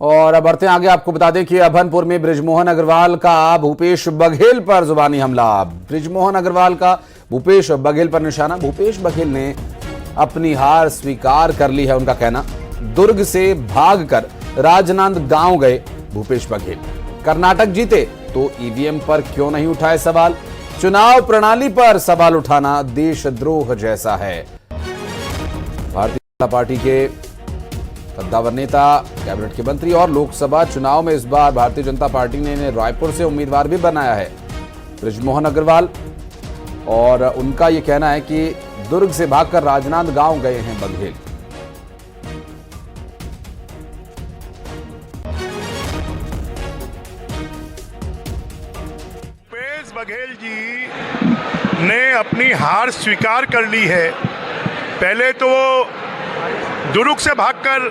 और अब बढ़ते हैं आगे। आपको बता दें कि अभनपुर में बृजमोहन अग्रवाल का भूपेश बघेल पर जुबानी हमला। बृजमोहन अग्रवाल का भूपेश बघेल पर निशाना। भूपेश बघेल ने अपनी हार स्वीकार कर ली है। उनका कहना, दुर्ग से भागकर राजनांदगांव गए भूपेश बघेल। कर्नाटक जीते तो ईवीएम पर क्यों नहीं उठाए सवाल। चुनाव प्रणाली पर सवाल उठाना देशद्रोह जैसा है। भारतीय जनता पार्टी के कद्दावर नेता, कैबिनेट के मंत्री और लोकसभा चुनाव में इस बार भारतीय जनता पार्टी ने इन्हें रायपुर से उम्मीदवार भी बनाया है, बृजमोहन अग्रवाल। और उनका यह कहना है कि दुर्ग से भागकर राजनांदगांव गए हैं बघेल। भूपेश बघेल जी ने अपनी हार स्वीकार कर ली है। पहले तो वो दुर्ग से भागकर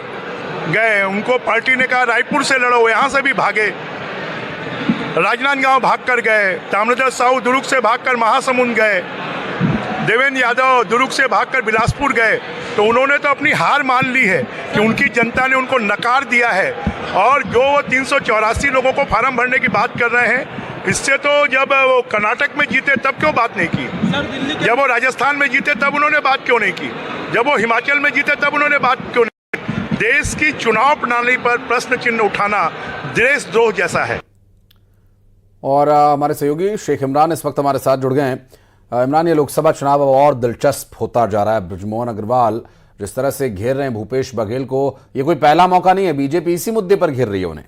गए, उनको पार्टी ने कहा रायपुर से लड़ो, यहाँ से भी भागे। राजनांदगांव भागकर गए। ताम्रध्वज साहू दुर्ग से भागकर महासमुंद गए। देवेंद्र यादव दुर्ग से भागकर बिलासपुर गए। तो उन्होंने तो अपनी हार मान ली है कि उनकी जनता ने उनको नकार दिया है। और जो वो 384 लोगों को फार्म भरने की बात कर रहे हैं, इससे तो जब वो कर्नाटक में जीते तब क्यों बात नहीं की, जब वो राजस्थान में जीते तब उन्होंने बात क्यों नहीं की, जब वो हिमाचल में जीते तब उन्होंने बात क्यों नहीं की। देश की चुनाव प्रणाली पर प्रश्न चिन्ह उठाना देशद्रोह जैसा है। और हमारे सहयोगी शेख इमरान इस वक्त हमारे साथ जुड़ गए हैं। इमरान, ये लोकसभा चुनाव अब और दिलचस्प होता जा रहा है। बृजमोहन अग्रवाल जिस तरह से घेर रहे हैं भूपेश बघेल को, ये कोई पहला मौका नहीं है। बीजेपी इसी मुद्दे पर घेर रही है उन्हें।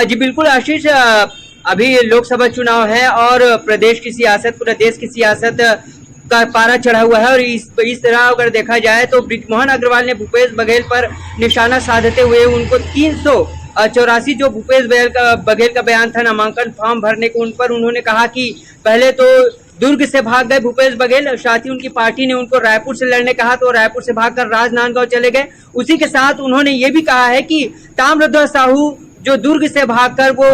जी बिल्कुल आशीष, अभी लोकसभा चुनाव है और प्रदेश की सियासत, पूरे देश की सियासत का पारा चढ़ा हुआ है। और इस तरह अगर देखा जाए तो बृजमोहन अग्रवाल ने भूपेश बघेल पर निशाना साधते हुए उनको 384 जो भूपेश बघेल का बयान था नामांकन फॉर्म भरने को, उन पर उन्होंने कहा कि पहले तो दुर्ग से भाग गए भूपेश बघेल, साथ ही उनकी पार्टी ने उनको रायपुर से लड़ने कहा तो रायपुर से भागकर राजनांदगांव चले गए। उसी के साथ उन्होंने ये भी कहा है कि ताम्रध्वज साहू जो दुर्ग से भागकर वो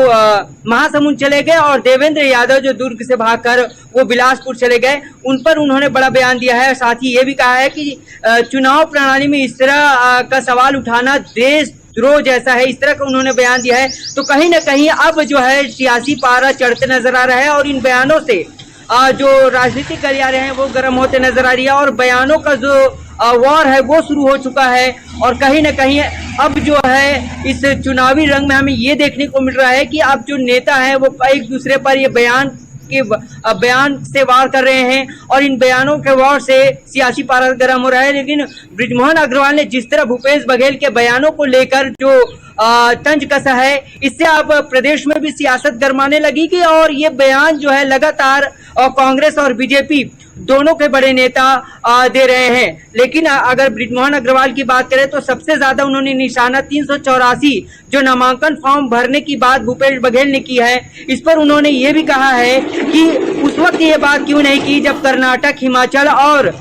महासमुंद चले गए और देवेंद्र यादव जो दुर्ग से भागकर वो बिलासपुर चले गए, उन पर उन्होंने बड़ा बयान दिया है। साथ ही ये भी कहा है कि चुनाव प्रणाली में इस तरह का सवाल उठाना देशद्रोह जैसा है, इस तरह का उन्होंने बयान दिया है। तो कहीं ना कहीं अब जो है सियासी पारा चढ़ते नजर आ रहा है और इन बयानों से जो राजनीतिक गलियारे हैं वो गर्म होते नजर आ रही है और बयानों का जो वॉर है वो शुरू हो चुका है। और कहीं ना कहीं अब जो है इस चुनावी रंग में हमें ये देखने को मिल रहा है कि अब जो नेता है वो एक दूसरे पर ये बयान से वार कर रहे हैं और इन बयानों के वार से सियासी पारा गर्म हो रहा है। लेकिन बृजमोहन अग्रवाल ने जिस तरह भूपेश बघेल के बयानों को लेकर जो तंज कसा है, इससे अब प्रदेश में भी सियासत गरमाने लगेगी और ये बयान जो है लगातार कांग्रेस और बीजेपी दोनों के बड़े नेता दे रहे हैं। लेकिन अगर बृजमोहन अग्रवाल की बात करें तो सबसे ज्यादा उन्होंने निशाना 384 जो नामांकन फॉर्म भरने की बात भूपेश बघेल ने की है, इस पर उन्होंने ये भी कहा है कि उस वक्त ये बात क्यों नहीं की जब कर्नाटक, हिमाचल और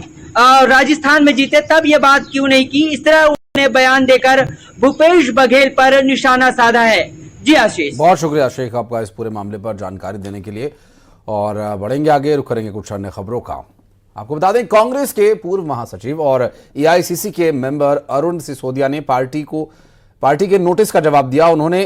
राजस्थान में जीते, तब ये बात क्यों नहीं की। इस तरह उन्होंने बयान देकर भूपेश बघेल पर निशाना साधा है। जी आशीष, बहुत शुक्रिया शेख आपका इस पूरे मामले पर जानकारी देने के लिए। और बढ़ेंगे आगे, रुक करेंगे कुछ अन्य खबरों का। आपको बता दें, कांग्रेस के पूर्व महासचिव और एआईसीसी के मेंबर अरुण सिसोदिया ने पार्टी के नोटिस का जवाब दिया। उन्होंने